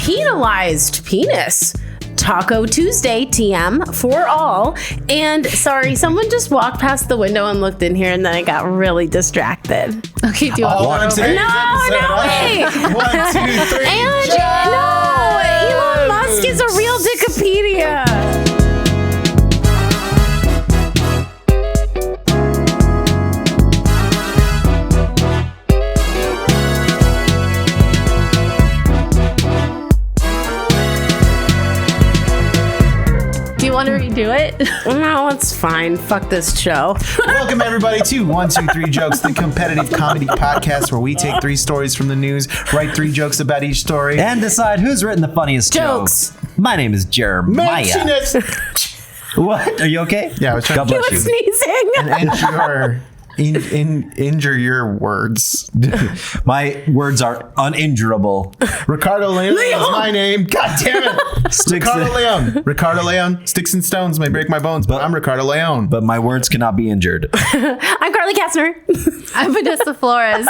penalized penis. Taco Tuesday, TM, for all. And sorry, someone just walked past the window and looked in here, and then I got really distracted. Okay, do you want to No, wait. 1, 2, 3. And no, Elon Musk is a real Wikipedia. Want to redo it? No, it's fine. Fuck this show. Welcome everybody to 1, 2, 3 Jokes, the competitive comedy podcast where we take 3 stories from the news, write 3 jokes about each story, and decide who's written the funniest jokes. My name is Jeremiah. What? Are you okay? Yeah, I was trying to bless you. Sneezing. And injure your words. My words are uninjurable. Ricardo Leon is my name. God damn it. Ricardo Leon. Sticks and stones may break my bones, but I'm Ricardo Leon. But my words cannot be injured. I'm Carly Kastner. I'm Vanessa Flores.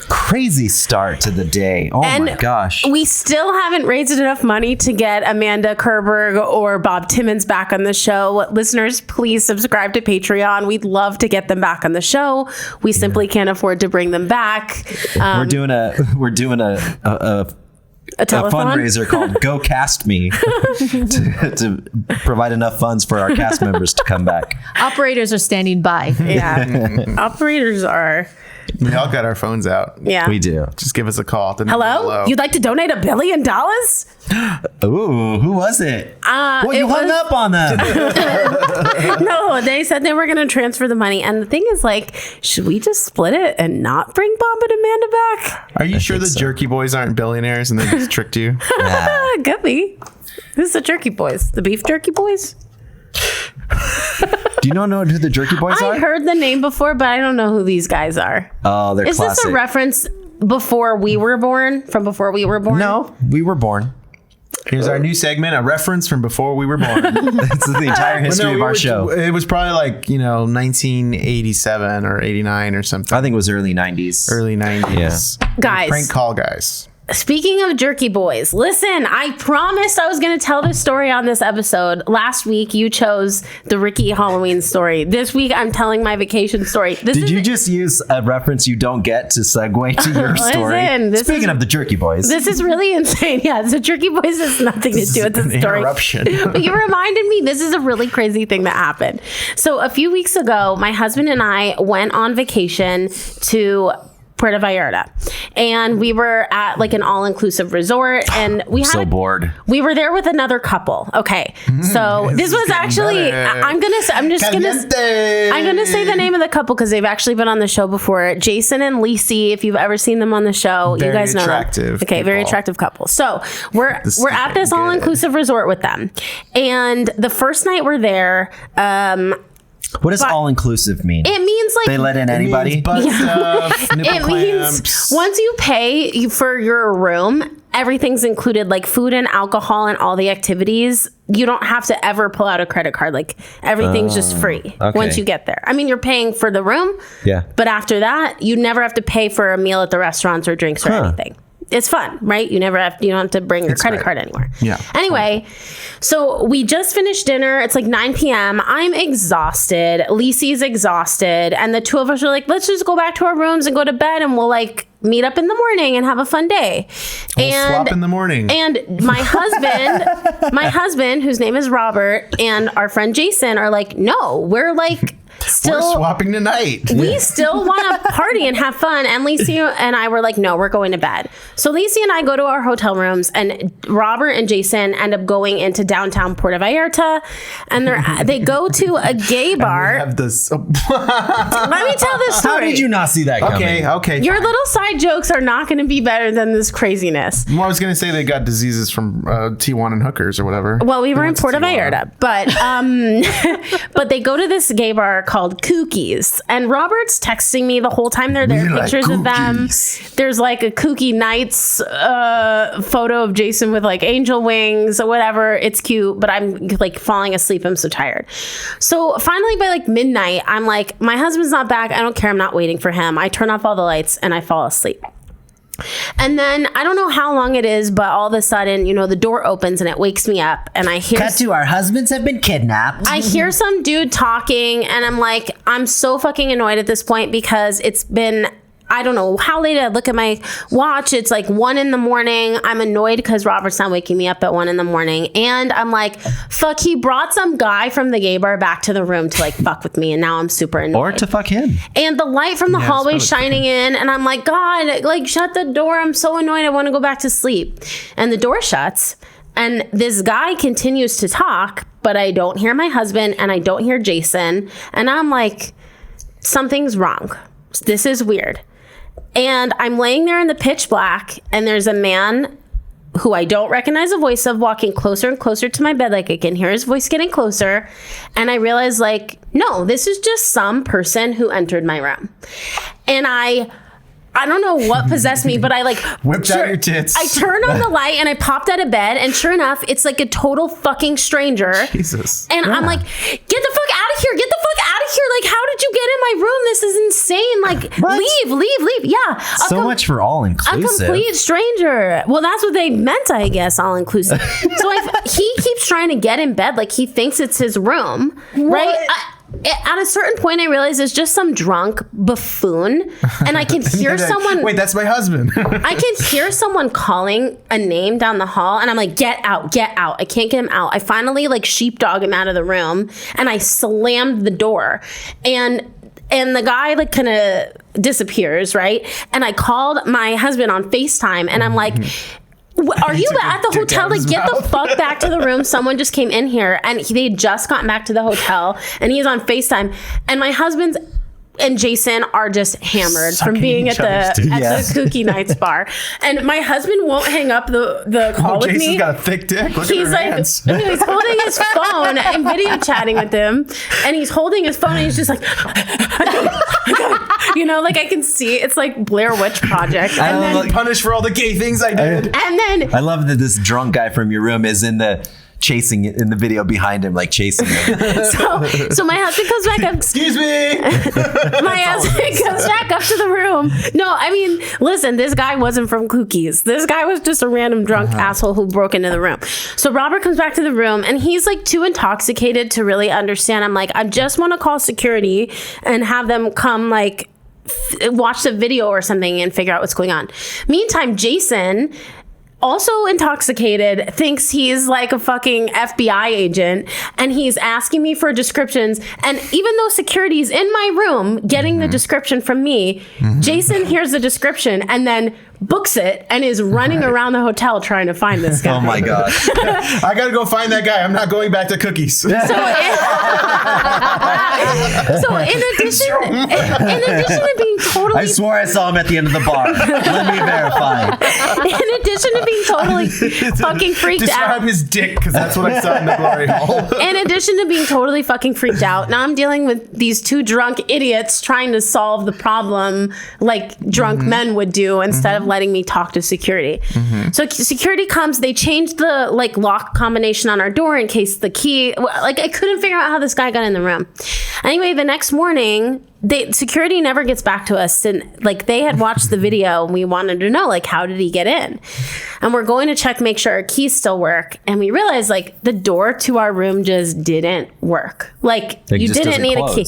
Crazy start to the day. Oh my gosh. We still haven't raised enough money to get Amanda Kerberg or Bob Timmons back on the show. Listeners, please subscribe to Patreon. We'd love to get them back on the show. We simply can't afford to bring them back. We're doing a fundraiser called Go Cast Me to provide enough funds for our cast members to come back. Operators are standing by. Yeah. Operators are. We all got our phones out. Yeah. We do. Just give us a call. Hello? You'd like to donate $1 billion? Ooh, who was it? You hung up on them. No, they said they were going to transfer the money. And the thing is, like, should we just split it and not bring Bob and Amanda back? Are you sure the Jerky Boys aren't billionaires and they just tricked you? Yeah. Could be. Who's the Jerky Boys? The Beef Jerky Boys? Do you not know who the Jerky Boys are? I heard the name before, but I don't know who these guys are. Oh, they're classic. Is this a reference before we were born? From before we were born? No, we were born. Here's our new segment, a reference from before we were born. It's the entire history of our show. It was probably like, 1987 or 89 or something. I think it was early 90s. Early 90s. Yeah. Guys. Prank call guys. Speaking of Jerky Boys, listen, I promised I was going to tell this story on this episode. Last week, you chose the Ricky Halloween story. This week, I'm telling my vacation story. Did you just use a reference you don't get to segue to your story? Speaking of the Jerky Boys. This is really insane. Yeah, the Jerky Boys has nothing to do with this story. Interruption. But you reminded me, this is a really crazy thing that happened. So a few weeks ago, my husband and I went on vacation to Puerto Vallarta, and we were at like an all-inclusive resort, and we had bored. We were there with another couple. Okay, so this was actually I'm gonna say the name of the couple because they've actually been on the show before. Jason and Lisi, if you've ever seen them on the show, you guys know them. Okay, very attractive couple. So we're at this all-inclusive resort with them, and the first night we're there. What does all-inclusive mean? It means like they let in anybody. It means once you pay for your room, everything's included, like food and alcohol and all the activities. You don't have to ever pull out a credit card. Like everything's just free once you get there. I mean, you're paying for the room, but after that, you never have to pay for a meal at the restaurants or drinks or anything. It's fun, right? You don't have to bring your credit card anywhere. Yeah. Anyway, so we just finished dinner. It's like 9 p.m. I'm exhausted. Lisi's exhausted. And the two of us are like, let's just go back to our rooms and go to bed, and we'll like meet up in the morning and have a fun day. Swap in the morning. And my husband, whose name is Robert, and our friend Jason are like, no, we're swapping tonight. We still want to party and have fun. And Lisi and I were like, no, we're going to bed. So Lisi and I go to our hotel rooms, and Robert and Jason end up going into downtown Puerto Vallarta, and they go to a gay bar. Have this. Let me tell this story. How did you not see that coming? Okay. Your little side jokes are not going to be better than this craziness. Well, I was going to say they got diseases from Tijuana hookers or whatever. Well, we were in Puerto Vallarta, but they go to this gay bar called Kookies, and Robert's texting me the whole time they're there, pictures of them. There's like a Kooky Nights photo of Jason with like angel wings or whatever. It's cute, but I'm like falling asleep. I'm so tired. So finally by like midnight, I'm like, my husband's not back. I don't care. I'm not waiting for him. I turn off all the lights and I fall asleep. And then I don't know how long it is, but all of a sudden, the door opens and it wakes me up, and I hear Cut to our husbands have been kidnapped. I hear some dude talking, and I'm like, I'm so fucking annoyed at this point because it's been, I don't know how late I look at my watch. It's like 1 a.m. I'm annoyed because Robert's not waking me up at 1 a.m. And I'm like, fuck, he brought some guy from the gay bar back to the room to like fuck with me. And now I'm super annoyed. Or to fuck him. And the light from the hallway shining in. And I'm like, God, like shut the door. I'm so annoyed. I want to go back to sleep. And the door shuts. And this guy continues to talk, but I don't hear my husband and I don't hear Jason. And I'm like, something's wrong. This is weird. And I'm laying there in the pitch black, and there's a man who I don't recognize the voice of walking closer and closer to my bed. Like I can hear his voice getting closer. And I realize like, no, this is just some person who entered my room. And I don't know what possessed me, but I like whipped out your tits. I turned on the light and I popped out of bed, and sure enough, it's like a total fucking stranger. Jesus. And I'm like, get the fuck out of here. Get the fuck out of here. Like, how did you get in my room? This is insane. Like, leave. Yeah. So much for all inclusive. A complete stranger. Well, that's what they meant, I guess, all inclusive. So he keeps trying to get in bed. Like, he thinks it's his room. Right? At a certain point, I realize it's just some drunk buffoon, and I can hear someone. Wait, that's my husband. I can hear someone calling a name down the hall, and I'm like, get out. I can't get him out. I finally like sheepdog him out of the room, and I slammed the door, and the guy like kind of disappears, right? And I called my husband on FaceTime, and I'm like, are you at the hotel? Like, get the fuck back to the room. Someone just came in here, and they just got back to the hotel, and he's on FaceTime. And my husband's and Jason are just hammered from being at the Kooky Nights bar. And my husband won't hang up the call with Jason's me. Jason's got a thick dick. Look at her hands. He's holding his phone and video chatting with him. And he's holding his phone, and he's just like, I got it. Like I can see it's like Blair Witch Project. And then punished for all the gay things I did. And then I love that this drunk guy from your room is in the video behind him, like chasing him. So my husband comes back up. Excuse me. My husband comes back up to the room. No, I mean, listen, this guy wasn't from Kookies. This guy was just a random drunk asshole who broke into the room. So Robert comes back to the room, and he's like too intoxicated to really understand. I'm like, I just want to call security and have them come like watch the video or something and figure out what's going on. Meantime, Jason, also intoxicated, thinks he's like a fucking FBI agent, and he's asking me for descriptions. And even though security's in my room getting the description from me, Jason hears the description and then books it and is running around the hotel trying to find this guy. Oh my gosh. I gotta go find that guy. I'm not going back to Cookies. So in addition to being totally... I swore I saw him at the end of the bar. Let me verify. In addition to being totally fucking freaked Describe out. his dick, because that's what I saw in the glory hole. In addition to being totally fucking freaked out, now I'm dealing with these two drunk idiots trying to solve the problem like drunk men would do instead of letting me talk to security. So security comes, they changed the like lock combination on our door in case the key, like I couldn't figure out how this guy got in the room. Anyway, the next morning, security never gets back to us, and like they had watched the video and we wanted to know like how did he get in, and we're going to check make sure our keys still work, and we realized like the door to our room just didn't work. Like you didn't need a key.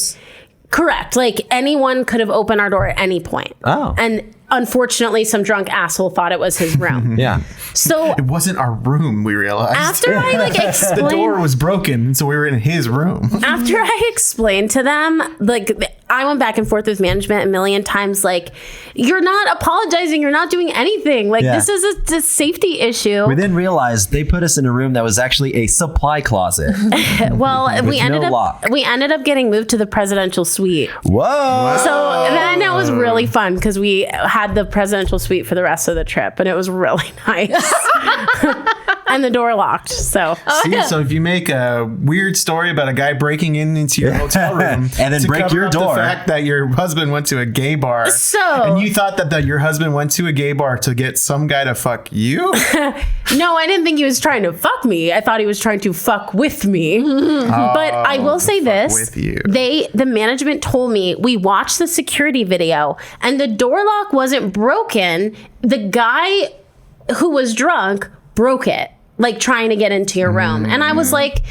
Correct. Like anyone could have opened our door at any point. Oh. And unfortunately, some drunk asshole thought it was his room. Yeah. So it wasn't our room, we realized. After I like explained, the door was broken, so we were in his room. After I explained to them, like I went back and forth with management a million times. Like, you're not apologizing, you're not doing anything. Like this is a safety issue. We then realized they put us in a room that was actually a supply closet. Well, we ended up getting moved to the presidential suite. Whoa! So then it was really fun because we had the presidential suite for the rest of the trip, and it was really nice. and the door locked. So So if you make a weird story about a guy breaking into your hotel room And then to break cover your up door. the fact that your husband went to a gay bar, So- and you thought that your husband went to a gay bar to get some guy to fuck you. no, I didn't think he was trying to fuck me. I thought he was trying to fuck with me. But I will say this: with you. the management told me we watched the security video, and the door lock wasn't broken. The guy who was drunk broke it, like trying to get into your room, and I was like,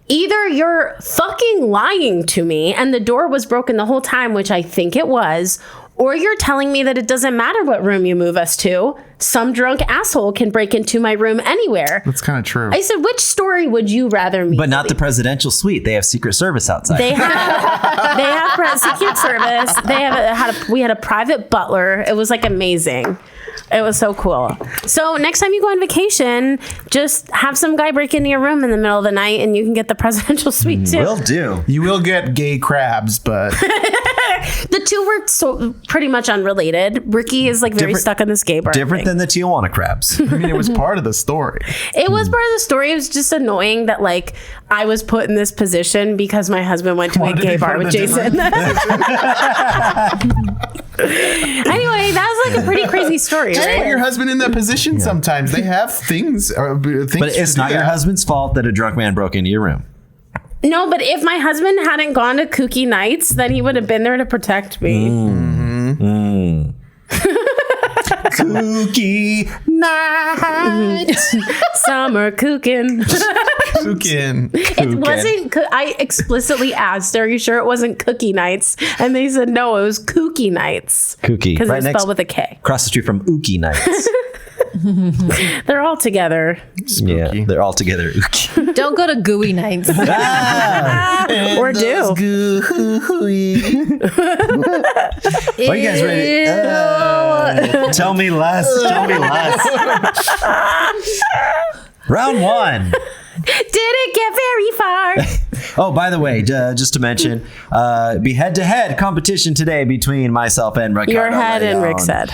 either you're fucking lying to me and the door was broken the whole time, which I think it was, or you're telling me that it doesn't matter what room you move us to. Some drunk asshole can break into my room anywhere. That's kind of true. I said, which story would you rather me? But not the presidential suite. They have Secret Service outside. They have Secret Service. We had a private butler. It was like amazing. It was so cool. So next time you go on vacation, just have some guy break into your room in the middle of the night, and you can get the presidential suite too. Will do. You will get gay crabs, but The two were pretty much unrelated. Ricky is like very Different- stuck on this gay bar. Different thing. than the Tijuana crabs. I mean, it was part of the story. It was part of the story. It was just annoying that like I was put in this position because my husband went to Why a did gay he bar put with him in a Jason. Anyway, that was like a pretty crazy story, Just put right? your husband in that position sometimes. They have things. Things But it's to not do your that. husband's fault that a drunk man broke into your room. No, but if my husband hadn't gone to Kooky Nights, then he would have been there to protect me. Kooky night. Summer cooking. Cooking. It wasn't. I explicitly asked, "Are you sure it wasn't Cookie Nights?" And they said, "No, it was Kooky Nights." Kooky. Because Right it's next, spelled with a K. across the street from Ookie Nights. They're all together. Yeah, they're all together. Ookie. Don't go to gooey nights. Or do. Are you guys ready? Tell me less. Tell me less. Round one. Didn't get very far. Oh, by the way, just to mention, be head-to-head competition today between myself and Ricardo. Your head and Leon. Rick's head.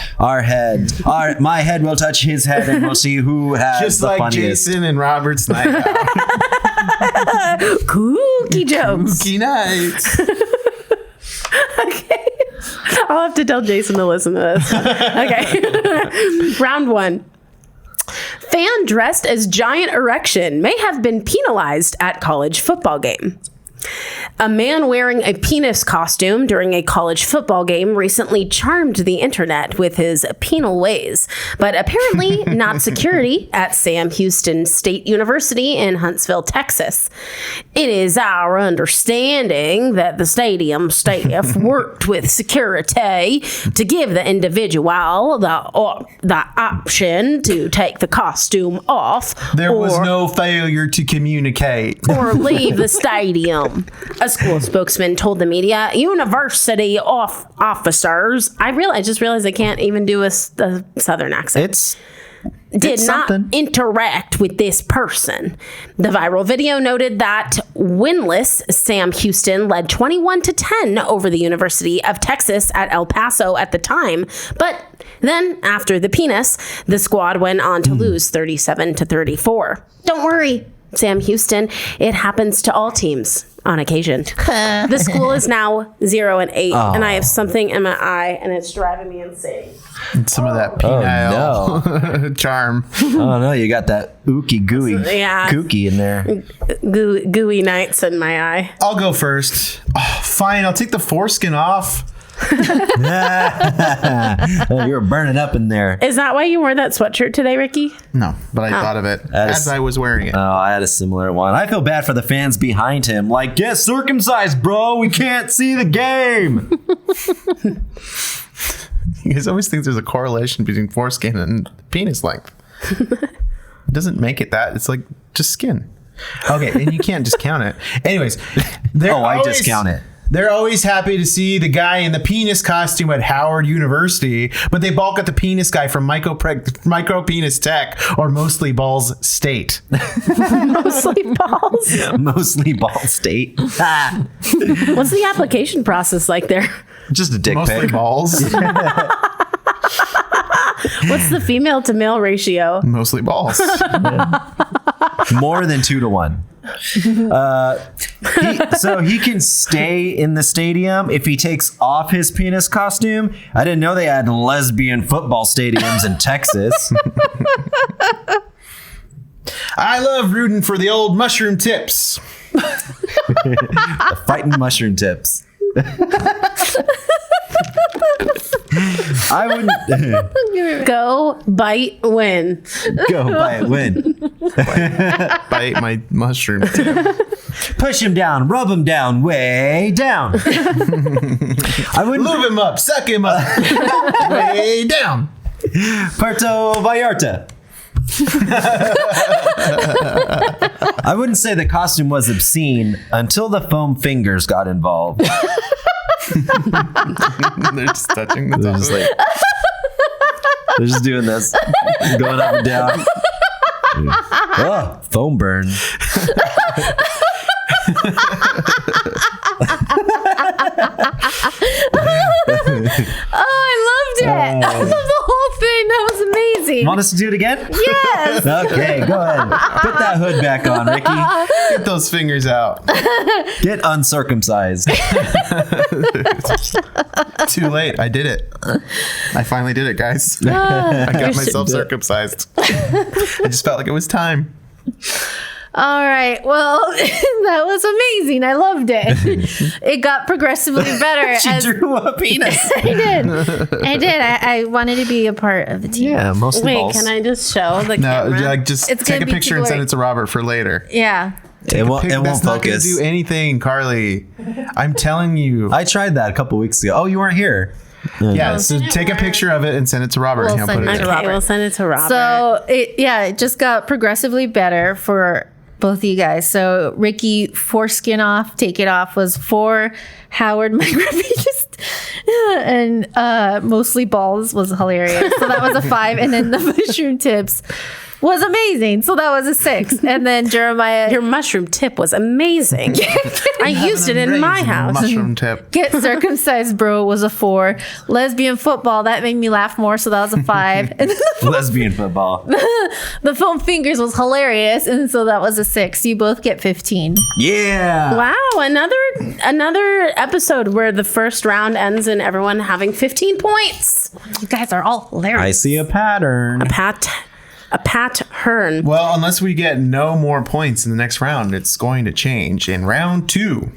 My head will touch his head, and we'll see who has Just the like funniest. Jason and Robert's night out. Kooky jokes. Kooky nights. Okay. I'll have to tell Jason to listen to this. Okay. Round one. Fan dressed as giant erection may have been penalized at college football game. A man wearing a penis costume during a college football game recently charmed the internet with his penal ways, but apparently not security at Sam Houston State University in Huntsville, Texas. It is our understanding that the stadium staff worked with security to give the individual the option to take the costume off. There was or- no failure to communicate. or leave the stadium. A school spokesman told the media, university officers. I just realized I can't even do a southern accent. Did not something. interact with this person. The viral video noted that winless Sam Houston led 21-10 over the University of Texas at El Paso at the time, but then after the penis, the squad went on to lose 37-34. Don't worry, Sam Houston, it happens to all teams on occasion. The school is now 0-8, and I have something in my eye, and it's driving me insane. Some of that penile charm. Oh no, you got that ookie gooey Yeah. kooky in there. Gooey nights in my eye. I'll go first. Oh, fine, I'll take the foreskin off. You were burning up in there. Is that why you wore that sweatshirt today, Ricky? No, but I thought of it as I was wearing it. Oh, I had a similar one. I feel bad for the fans behind him. Like, get circumcised, bro. We can't see the game. You guys always think there's a correlation between foreskin and penis length. It doesn't make it that. It's like just skin. Okay, and you can't discount it. Anyways, I discount it. They're always happy to see the guy in the penis costume at Howard University, but they balk at the penis guy from Micro Penis Tech or Mostly Balls State. Mostly balls. Mostly Ball State. What's the application process like there? Just a dick Mostly pic. balls. What's the female to male ratio? Mostly balls. More than 2 to 1. So he can stay in the stadium if he takes off his penis costume. I didn't know they had lesbian football stadiums in Texas. I love rooting for the old mushroom tips. The fighting mushroom tips. I wouldn't Go, bite, win. go by it, win. Bite my mushroom tip. Push him down, rub him down, way down. I wouldn't Lube him up, suck him up. Way down. Puerto Vallarta. I wouldn't say the costume was obscene until the foam fingers got involved. They're just touching the They're top just of it. like, they're just doing this, going up and down. Oh, foam burn. Oh, I loved it. I loved the whole thing. That was amazing. Want us to do it again? Yes. Okay, go ahead. Put that hood back on, Ricky. Get those fingers out. Get uncircumcised. Too late. I did it. I finally did it, guys. I got myself circumcised. I just felt like it was time. All right. Well, that was amazing. I loved it. It got progressively better. She drew a penis. I did. I wanted to be a part of the team. Yeah, mostly Wait, balls. can I just show the No, camera? like just It's take gonna a be picture too and send late. it to Robert for later. Yeah. It won't That's not going to focus. do anything, Carly. I'm telling you. I tried that a couple weeks ago. Oh, you weren't here. Yeah, so take a picture of it and send it to Robert. We'll and he'll send put it it to in. Okay, Robert. we'll send it to Robert. So it just got progressively better for both of you guys. So Ricky, foreskin off, take it off was 4. Howard micropenis and mostly balls was hilarious. So that was a 5. And then the mushroom tips was amazing. So that was a 6. And then Jeremiah, your mushroom tip was amazing. I used it in my Amazing house. Mushroom tip. get circumcised, bro, was a 4. Lesbian football, that made me laugh more. So that was a 5. And then Lesbian football. the foam fingers was hilarious. And so that was a 6. You both get 15. Yeah. Wow, another episode where the first round ends in everyone having 15 points. You guys are all hilarious. I see a pattern. A Pat Hearn. Well, unless we get no more points in the next round, it's going to change in round 2.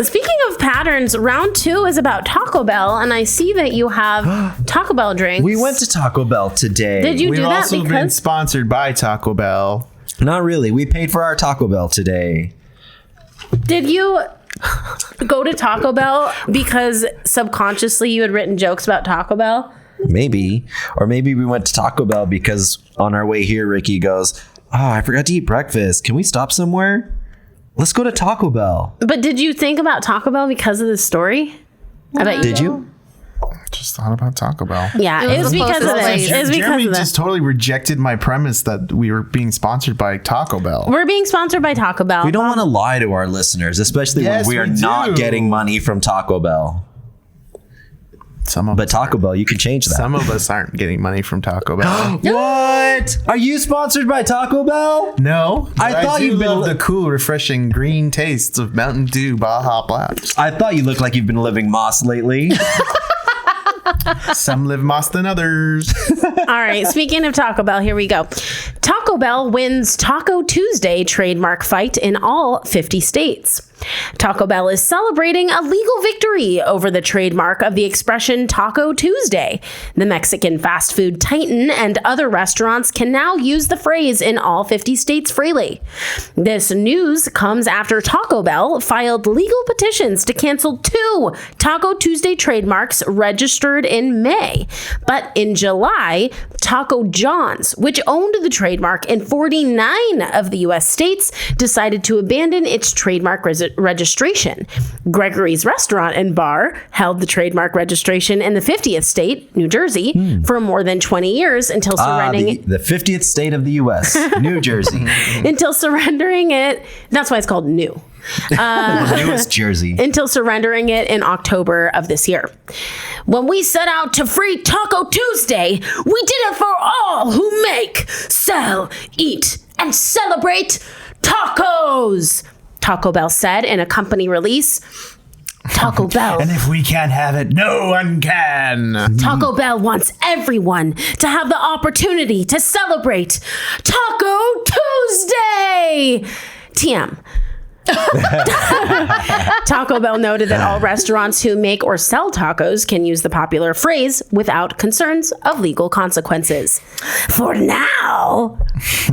Speaking of patterns, round 2 is about Taco Bell, and I see that you have Taco Bell drinks. We went to Taco Bell today. Did you We've do that also been because sponsored by Taco Bell. Not really. We paid for our Taco Bell today. did you go to Taco Bell because subconsciously you had written jokes about Taco Bell? Maybe. Or maybe we went to Taco Bell because on our way here, Ricky goes, "Oh, I forgot to eat breakfast. Can we stop somewhere? Let's go to Taco Bell." But did you think about Taco Bell because of the story? I bet you Did you? Just thought about Taco Bell. Yeah, It it was was the because of closest this. place. It was because Jeremy of this. just totally rejected my premise that we were being sponsored by Taco Bell. We're being sponsored by Taco Bell. We don't want to lie to our listeners, especially Yes, when we are we not do. getting money from Taco Bell. Some of But Taco Bell, you can change that. some of us aren't getting money from Taco Bell. What? Are you sponsored by Taco Bell? No, I but thought do you'd been love li- the cool, refreshing green tastes of Mountain Dew Baja Blast. I thought you looked like you've been living Moss lately. Some live moss than others. All right, speaking of Taco Bell, here we go. Taco Bell wins Taco Tuesday trademark fight in all 50 states. Taco Bell is celebrating a legal victory over the trademark of the expression Taco Tuesday. The Mexican fast food titan and other restaurants can now use the phrase in all 50 states freely. This news comes after Taco Bell filed legal petitions to cancel 2 Taco Tuesday trademarks registered in May. But in July, Taco John's, which owned the trademark trademark, and 49 of the U.S. states decided to abandon its trademark registration. Gregory's Restaurant and Bar held the trademark registration in the 50th state, New Jersey, for more than 20 years until surrendering the 50th state of the U.S., New Jersey. until surrendering it. That's why it's called New. Newest Jersey. Until surrendering it in October of this year. When we set out to free Taco Tuesday, we did it for all who make, sell, eat, and celebrate tacos, Taco Bell said in a company release. Taco Bell. And if we can't have it, no one can. Taco Bell wants everyone to have the opportunity to celebrate Taco Tuesday. TM. Taco Bell noted that all restaurants who make or sell tacos can use the popular phrase without concerns of legal consequences. For now.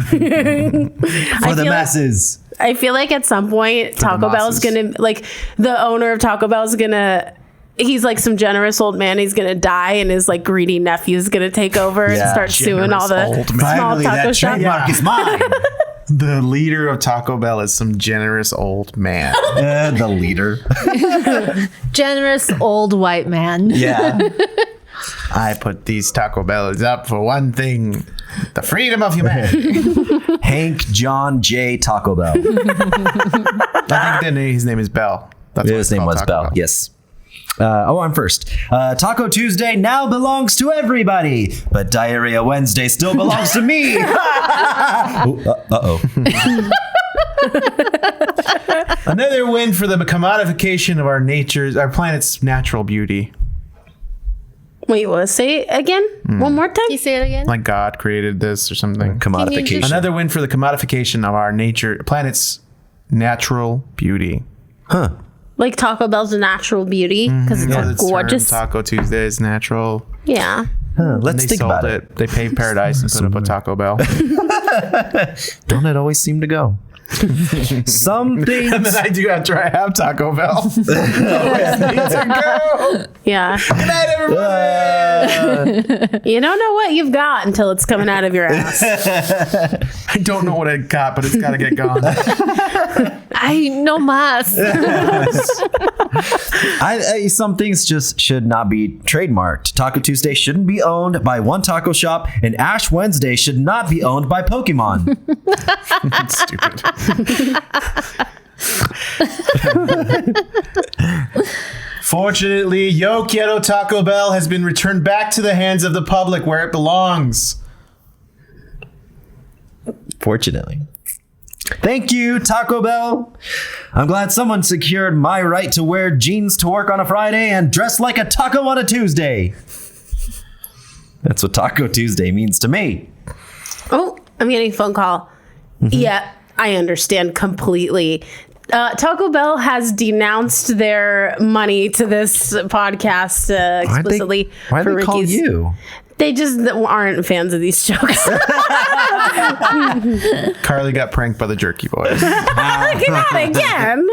For the masses. I feel like at some point Taco Bell is going to, like, the owner of Taco Bell is going to, he's like some generous old man. He's going to die and his like greedy nephew is going to take over and start suing all the small Finally, taco that shops. trademark is mine. The leader of Taco Bell is some generous old man. The leader. Generous old white man. Yeah. I put these Taco Bells up for one thing: the freedom of humanity. Hank John J. Taco Bell. I think his name is Bell. That's what His it's name called, was Taco Bell. Yes. I'm first. Taco Tuesday now belongs to everybody, but Diarrhea Wednesday still belongs to me. Uh-oh. Another win for the commodification of our planet's natural beauty. Wait, what? Say it again? One more time? Can you say it again? Like God created this or something. Commodification. Another win for the commodification of our planet's natural beauty. Huh. Like Taco Bell's a natural beauty because it's gorgeous. Taco Tuesday is natural. Yeah. Let's They think sold about it. They paved paradise and put up a Taco Bell. Don't it always seem to go? Some things. And then I do after I have Taco Bell. Always need to go. Yeah. Good night, everybody. You don't know what you've got until it's coming out of your ass. I don't know what I got, but it's got to get gone. I no más. Some things just should not be trademarked. Taco Tuesday shouldn't be owned by one taco shop, and Ash Wednesday should not be owned by Pokemon. It's stupid. Fortunately, Yo Quiero Taco Bell has been returned back to the hands of the public where it belongs. Fortunately. Thank you, Taco Bell. I'm glad someone secured my right to wear jeans to work on a Friday and dress like a taco on a Tuesday. That's what Taco Tuesday means to me. Oh, I'm getting a phone call. Yeah, I understand completely. Taco Bell has denounced their money to this podcast explicitly. Why'd they call you? They just aren't fans of these jokes. Carly got pranked by the Jerky Boys. Not again.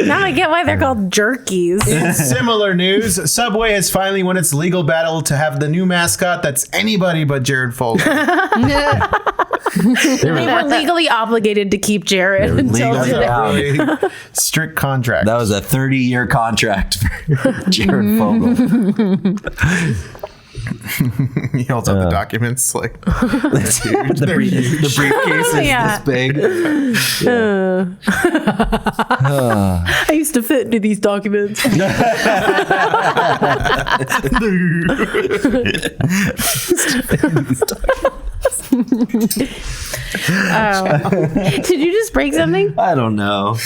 Now I get why they're called jerkies. In similar news, Subway has finally won its legal battle to have the new mascot that's anybody but Jared Fogle. They were legally obligated to keep Jared until today. Strict contract. That was a 30-year contract for Jared Fogle. He holds up the documents like the briefcase is this big. I used to fit into these documents. Did you just break something? I don't know.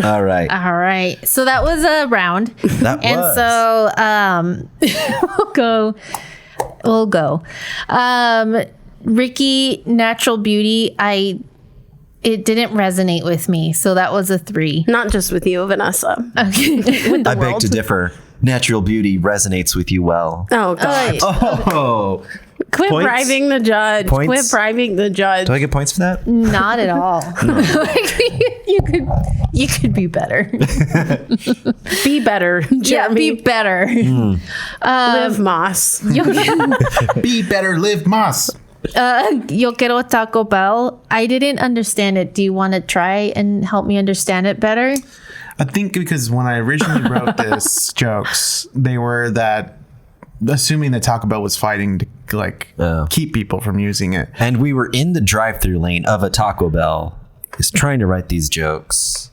All right. All right. So that was a round. That And was. so we'll go. Ricky, Natural Beauty, it didn't resonate with me. So that was a 3. Not just with you, Vanessa. Okay. With the I beg world. to differ. Natural beauty resonates with you well. Oh, God. Oh. Quit Points? bribing the judge. Points? Quit bribing the judge. Do I get points for that? Not at all. You could be better. Be better, Yeah, Jeremy. be better. Live Moss. be better, live Moss. Yo quiero Taco Bell. I didn't understand it. Do you want to try and help me understand it better? I think because when I originally wrote this jokes, they were that assuming that Taco Bell was fighting to like keep people from using it. And we were in the drive-through lane of a Taco Bell. Is trying to write these jokes.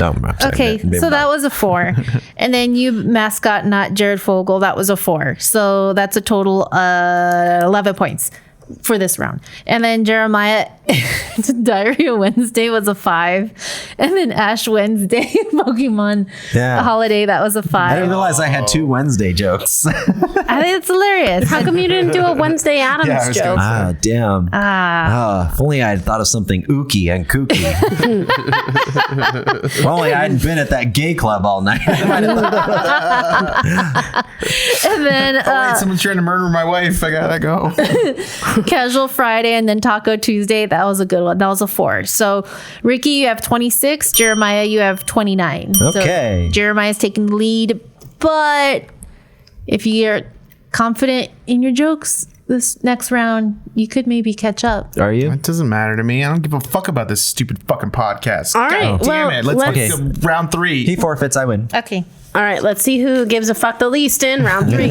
Okay, so that was a 4. And then you mascot, not Jared Fogle, that was a 4. So that's a total 11 points for this round. And then Jeremiah, Diarrhea Wednesday was a 5. And then Ash Wednesday, Pokemon Holiday, that was a 5. I didn't realize I had 2 Wednesday jokes. I think it's hilarious. How come you didn't do a Wednesday Addams joke? Damn. If only I had thought of something ooky and kooky. If only I hadn't been at that gay club all night. And then wait, someone's trying to murder my wife. I gotta go. Casual Friday and then Taco Tuesday. That was a good one. That was a 4. So Ricky, you have 26. Jeremiah, you have 29. Okay. So Jeremiah's taking the lead, but if you're confident in your jokes this next round, you could maybe catch up. Are you? It doesn't matter to me. I don't give a fuck about this stupid fucking podcast. All right. God damn it. Let's get to round 3. He forfeits, I win. Okay. All right. Let's see who gives a fuck the least in round 3.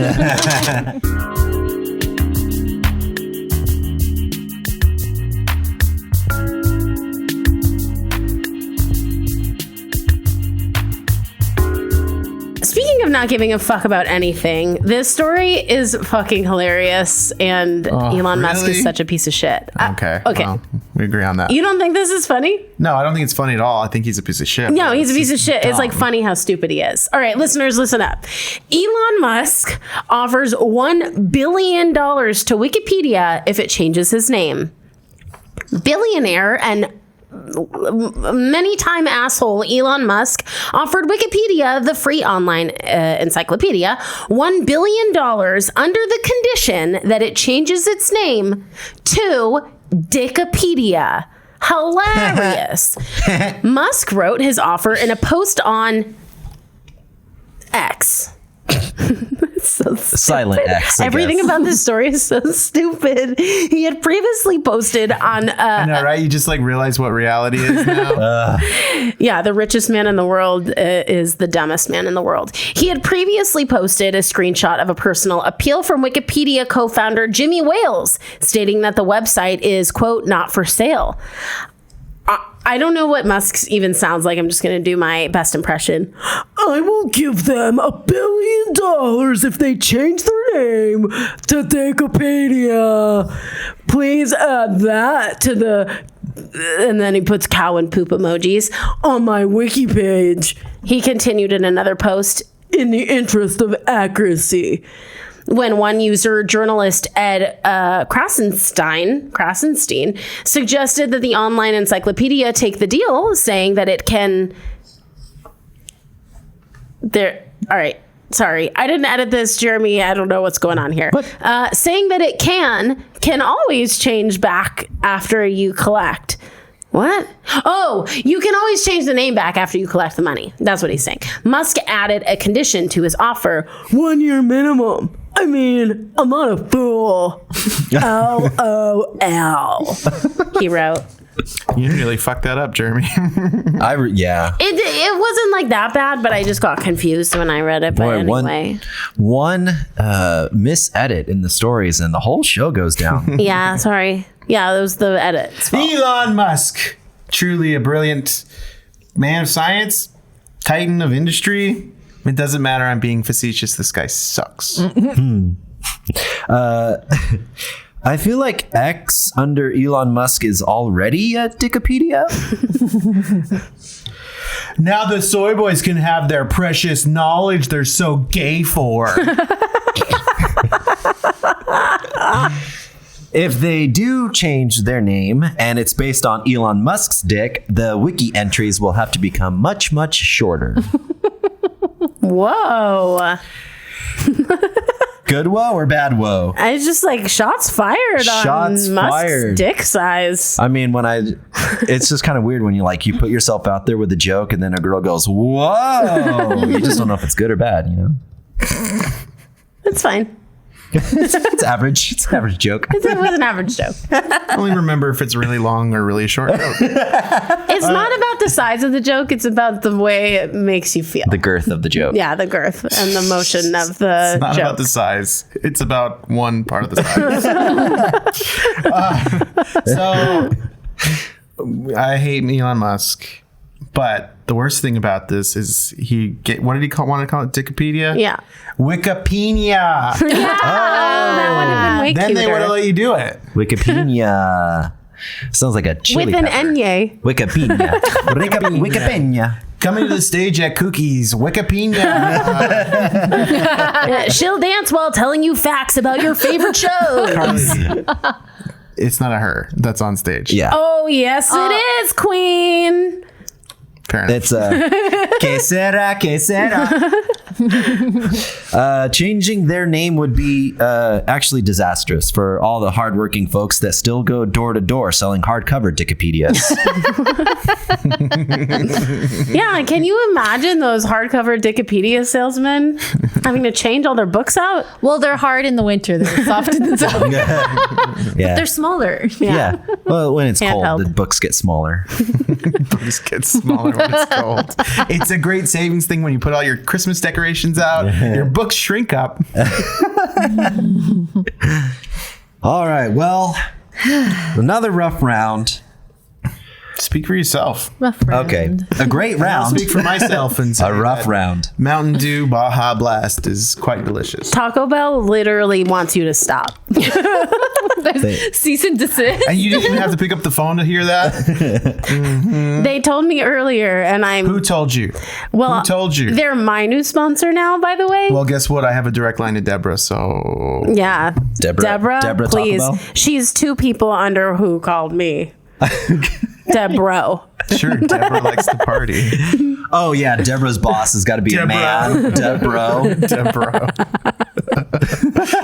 Speaking of not giving a fuck about anything, this story is fucking hilarious, and Elon Musk is such a piece of shit. Okay. Well, we agree on that. You don't think this is funny? No, I don't think it's funny at all. I think he's a piece of shit. No, he's a piece of shit. It's like funny how stupid he is. All right, listeners, listen up. Elon Musk offers $1 billion to Wikipedia if it changes his name. Billionaire and many-time asshole Elon Musk offered Wikipedia, the free online encyclopedia, $1 billion under the condition that it changes its name to Dickopedia. Hilarious. Musk wrote his offer in a post on X. So Silent X. Everything about this story is so stupid. He had previously posted on I know, right? You just like realize what reality is now. Yeah, the richest man in the world is the dumbest man in the world. He had previously posted a screenshot of a personal appeal from Wikipedia co-founder Jimmy Wales, stating that the website is, quote, not for sale. I don't know what Musk's even sounds like. I'm just going to do my best impression. I will give them $1 billion if they change their name to Dickopedia. Please add that to the... And then he puts cow and poop emojis on my wiki page. He continued in another post, in the interest of accuracy. When one user, journalist Ed Krasenstein, suggested that the online encyclopedia take the deal, saying that it can... All right. Sorry, I didn't edit this, Jeremy. I don't know what's going on here. Saying that it can always change back after you collect. What? Oh, you can always change the name back after you collect the money. That's what he's saying. Musk added a condition to his offer: 1 year minimum. I mean, I'm not a fool. LOL. He wrote. You really fucked that up, Jeremy. Yeah. It wasn't like that bad, but I just got confused when I read it. But anyway. One misedit in the stories and the whole show goes down. Yeah, sorry. Yeah, it was the edits. Elon Musk, truly a brilliant man of science, titan of industry. It doesn't matter. I'm being facetious. This guy sucks. I feel like X under Elon Musk is already at Dickopedia. Now the soy boys can have their precious knowledge they're so gay for. If they do change their name and it's based on Elon Musk's dick, the wiki entries will have to become much, much shorter. Whoa. Good woe or bad woe? I just like shots fired on Musk's dick size. I mean, it's just kind of weird when you put yourself out there with a joke and then a girl goes, whoa. You just don't know if it's good or bad, you know? It's fine. It's average. It's an average joke. It was an average joke. Only remember if it's really long or really short. It's not about the size of the joke. It's about the way it makes you feel. The girth of the joke. Yeah, the girth and the motion of the It's not joke. about the size. It's about one part of the size. So I hate Elon Musk, but the worst thing about this is what did he want to call it? Wikipedia? Yeah. Wikipedia. That would have been way Then they cuter. would have let you do it. Wikipedia. Sounds like a chili With an pepper. Enye. Wikipedia. Wikipedia. Coming to the stage at Cookies, Wikipedia. She'll dance while telling you facts about your favorite shows. It's not a her that's on stage. Yeah. Oh, yes, it is, Queen. Fair enough. It's que sera. Changing their name would be actually disastrous for all the hardworking folks that still go door to door selling hardcover Wikipedias. Yeah, can you imagine those hardcover Wikipedia salesmen having to change all their books out? Well, they're hard in the winter. They're soft in the summer. Yeah. They're smaller. Yeah. Well, when it's Handheld. cold, the books get smaller. Books get smaller when it's cold. It's a great savings thing when you put all your Christmas decorations out. Your books shrink up. All right. Well, another rough round. Speak for yourself. Rough round. Okay. A great I'll round. speak for myself and say A rough that round. Mountain Dew Baja Blast is quite delicious. Taco Bell literally wants you to stop. Cease and desist. And you didn't even have to pick up the phone to hear that? They told me earlier, and Who told you? well, Who told you? They're my new sponsor now, by the way. Well, guess what? I have a direct line to Deborah, so Yeah. Deborah Taco please. Bell? She's two people under who called me. Deborah. sure, Deborah likes to party. Oh, yeah. Deborah's boss has got to be a man. Deborah. Deborah.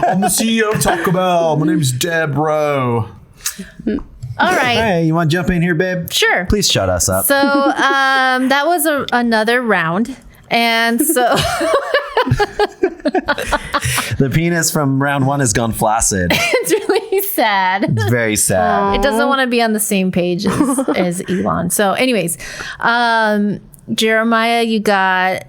I'm the CEO of Taco Bell. My name's Deborah. All right. Hey, you want to jump in here, babe? Sure. Please shut us up. So that was another round. And so The penis from round one has gone flaccid. it's really sad. It's very sad. It doesn't want to be on the same page as Elon. So anyways, Jeremiah, you got,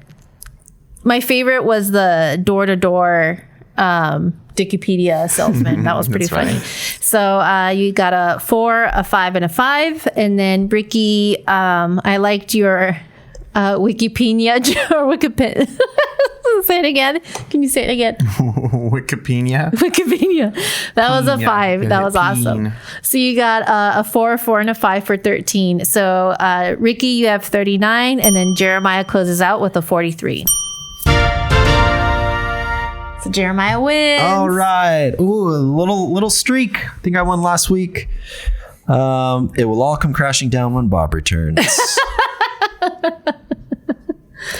my favorite was the door-to-door Wikipedia salesman. That was pretty That's funny. So you got a 4, a 5, and a 5. And then Ricky, I liked your Wikipedia or Wikipedia. Say it again. Can you say it again? Wikipedia. Wikipedia. That was a 5. That was awesome. So you got a 4, a 4, and a 5 for 13. So Ricky, you have 39, and then Jeremiah closes out with a 43. So Jeremiah wins. All right. Ooh, a little streak. I think I won last week. It will all come crashing down when Bob returns.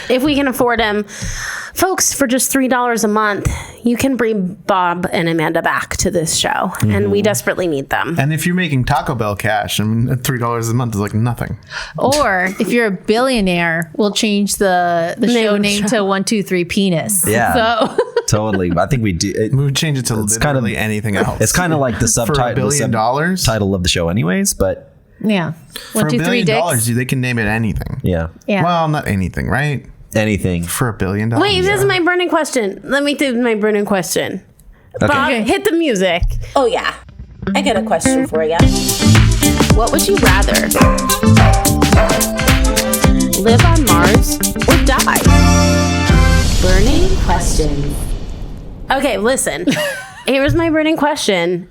If we can afford him, folks, for just $3 a month, you can bring Bob and Amanda back to this show, and we desperately need them. And if you're making Taco Bell cash, I mean, $3 a month is like nothing. Or if you're a billionaire, we'll change the show of the name to 123 Penis. Yeah. So Totally. I think we do. We would change it to literally anything else. It's kind of like the for $1 billion. title of the show, anyways. But yeah, For $1 123 billion, dicks. they can name it anything. yeah, Yeah. Well, not anything, right? anything. For $1 billion. Wait, this is my burning question. Let me do my burning question. Okay. Bob, hit the music. Oh, yeah. I got a question for you. What would you rather? Live on Mars or die? Burning question. Okay, listen. Here's my burning question.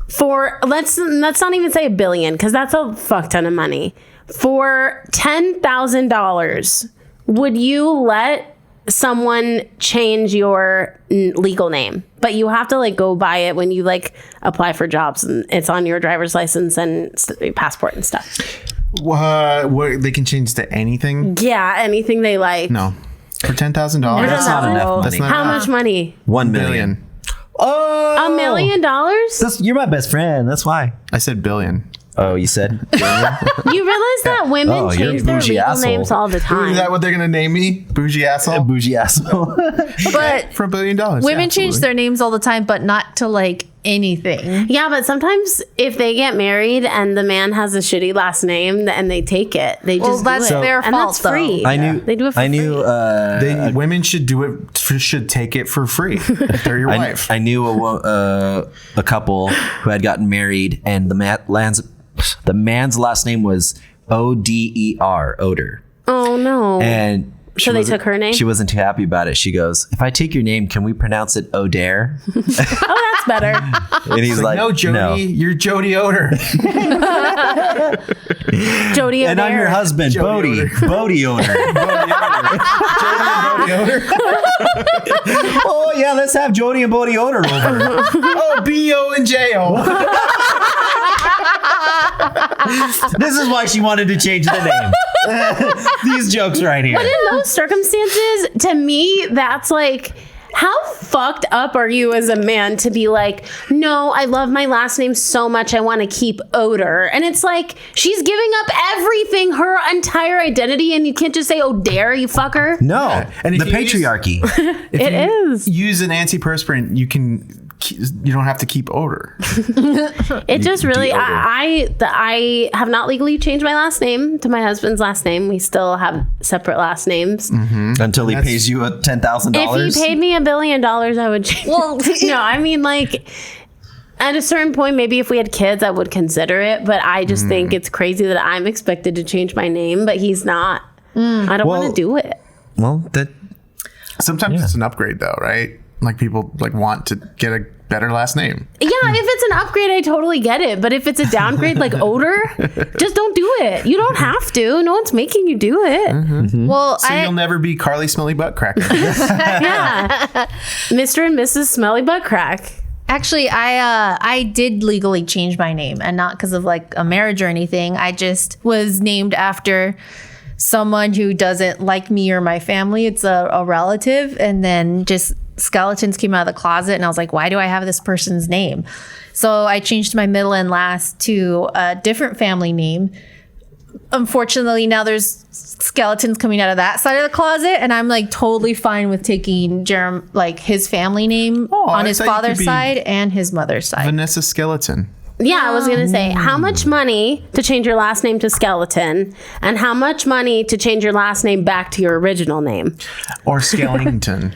For let's not even say $1 billion, because that's a fuck ton of money. For $10,000, would you let someone change your legal name? But you have to like go buy it when you like apply for jobs, and it's on your driver's license and passport and stuff. What, they can change to anything? Yeah, anything they like. No. For $10,000? That's not enough That's money. not How enough. much money? $1 $1 million. billion. Oh, $1 million? You're my best friend. That's why. I said billion. Oh, you said? You realize that women Oh, you're change their bougie legal asshole. names all the time. Is that what they're gonna name me? Bougie asshole Bougie asshole. But for $1 billion. women change their names all the time, but not to like anything. Yeah, but sometimes if they get married and the man has a shitty last name and they take it, they just that's do it. their and fault, that's free. though. I knew. They do it for I knew. Women should do it. Should take it for free if they're your wife. I knew a couple who had gotten married, and the man's last name was Oder, Oder. Oh no. And So they took her name? She wasn't too happy about it. She goes, "If I take your name, can we pronounce it Oder?" Oh, that's better. And he's like, no, Jody, you're Jody Oder. Jody And I'm your Adair. husband, Jody Bodie. Bodie Oder. Oh yeah, let's have Jody and Bodie Oder over. Oh, B.O. and J.O. This is why she wanted to change the name. These jokes right here. But in those circumstances, to me, that's like, how fucked up are you as a man to be like, no, I love my last name so much, I want to keep Oder. And it's like, she's giving up everything, her entire identity, and you can't just say, oh, dare you fucker. No, And if the you use- patriarchy. It is. Use an antiperspirant. You don't have to keep odor. It just really, I have not legally changed my last name to my husband's last name. We still have separate last names. Until he pays you $10,000. If he paid me $1 billion, I would change. Well, no, I mean, like, at a certain point, maybe if we had kids, I would consider it. But I just think it's crazy that I'm expected to change my name, but he's not. I don't want to do it. Well, that Sometimes it's an upgrade, though, right? Like people want to get a better last name. Yeah, if it's an upgrade, I totally get it. But if it's a downgrade like Oder, just don't do it. You don't have to. No one's making you do it. Well, So you'll never be Carly Smelly Butt Cracker. Yeah. Mr. and Mrs. Smelly Butt Crack. actually, I did legally change my name, and not because of like a marriage or anything. I just was named after someone who doesn't like me or my family. It's a relative, and then just skeletons came out of the closet, and I was like, why do I have this person's name? So I changed my middle and last to a different family name. Unfortunately, now there's skeletons coming out of that side of the closet, and I'm like totally fine with taking his family name on I his thought you could father's be side and his mother's side. Vanessa Skeleton. Yeah, I was going to say, how much money to change your last name to Skeleton, and how much money to change your last name back to your original name? Or Skellington.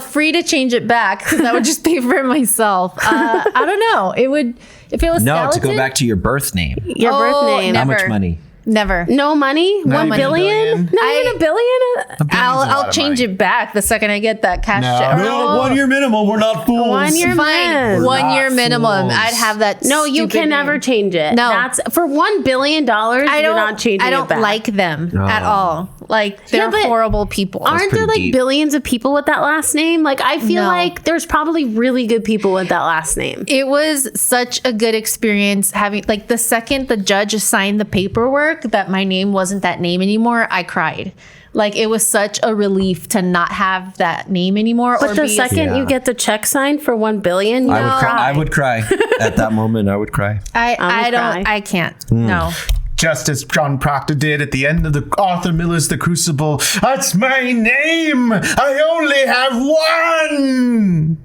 Free to change it back because I would just pay for it myself. I don't know. It would, if it was no, skeleton, to go back to your birth name. Your birth name. no. How Never. much money? never. No money? Not 1 even a billion? billion? Not even a billion? I'll change it back the second I get that cash check. No, 1 year minimum. We're not fools. 1 year Fine. man. 1 year not minimum. fools. I'd have that. No, you stupid can never name. change it. No. That's for $1 billion. I You're not changing I it don't back. like them at Oh. all. Like they're Yeah, but horrible people. Aren't there pretty like deep. billions of people with that last name? Like I feel No. like there's probably really good people with that last name. It was such a good experience having like the second the judge signed the paperwork that my name wasn't that name anymore, I cried. Like it was such a relief to not have that name anymore. But the be- second you get the check signed for $1 billion, you I would cry. cry. I would cry at that moment. I would cry. I don't cry. I can't. No. Just as John Proctor did at the end of the Arthur Miller's The Crucible. That's my name. I only have one.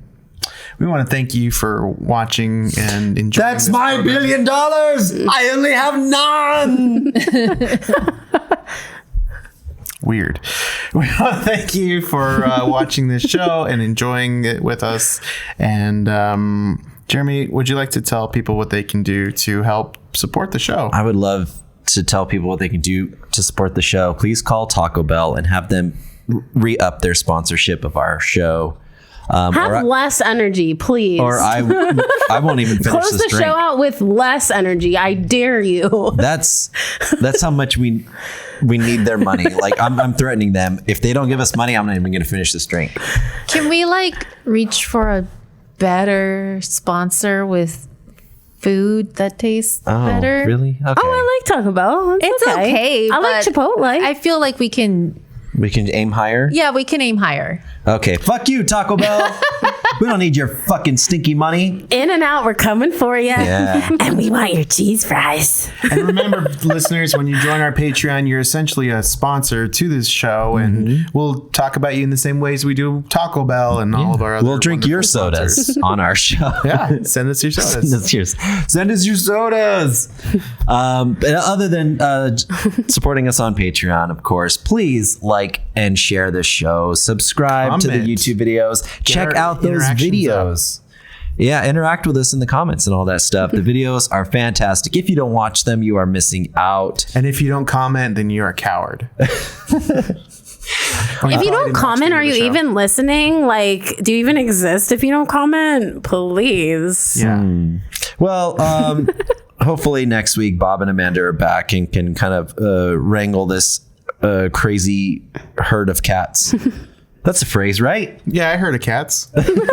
We want to thank you for watching and enjoying. That's this my program. $1 billion. I only have none. Weird. We want to thank you for watching this show and enjoying it with us. And Jeremy, would you like to tell people what they can do to help support the show? I would love to tell people what they can do to support the show. Please call Taco Bell and have them re-up their sponsorship of our show. Have less energy, please. Or I won't even finish Close this the drink. show out with less energy. I dare you. That's how much we need their money. Like I'm threatening them. If they don't give us money, I'm not even going to finish this drink. Can we like reach for a better sponsor with food that tastes better? Really? Okay. Oh, I like Taco Bell. It's okay. I like but Chipotle. I feel like we can We can aim higher? Yeah, we can aim higher. Okay, fuck you, Taco Bell. We don't need your fucking stinky money. In and out, we're coming for you. Yeah. And we want your cheese fries. And remember, listeners, when you join our Patreon, you're essentially a sponsor to this show, and we'll talk about you in the same ways we do Taco Bell and all of our other. We'll drink your sodas sponsors. on our show. Yeah, send us your sodas. Send us your sodas. But other than supporting us on Patreon, of course, please like and share the show. Subscribe to the Comment. YouTube videos. Check our out those interactions videos. Yeah, interact with us in the comments and all that stuff. The videos are fantastic. If you don't watch them, you are missing out. And if you don't comment, then you're a coward. If you don't comment, are you even listening? Like, do you even exist if you don't comment? Please. Yeah. Well, hopefully next week, Bob and Amanda are back and can kind of wrangle this crazy herd of cats. That's a phrase, right? Yeah, I heard of cats. Good night,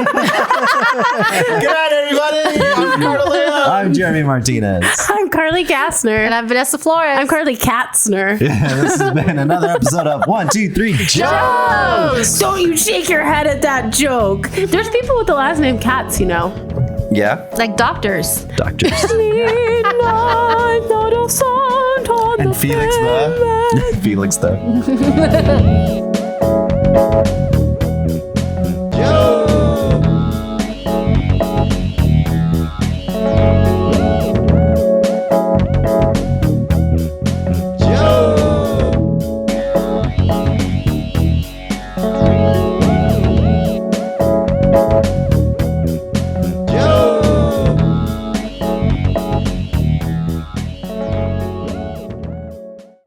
everybody. I'm Ricardo. I'm Jeremy Martinez. I'm Carly Gassner. And I'm Vanessa Flores. I'm Carly Katzner. Yeah, this has been another episode of 1, 2, 3 Jokes. Don't you shake your head at that joke. There's people with the last name Katz, you know. Yeah, like doctors. doctors. And Felix the. Felix, though.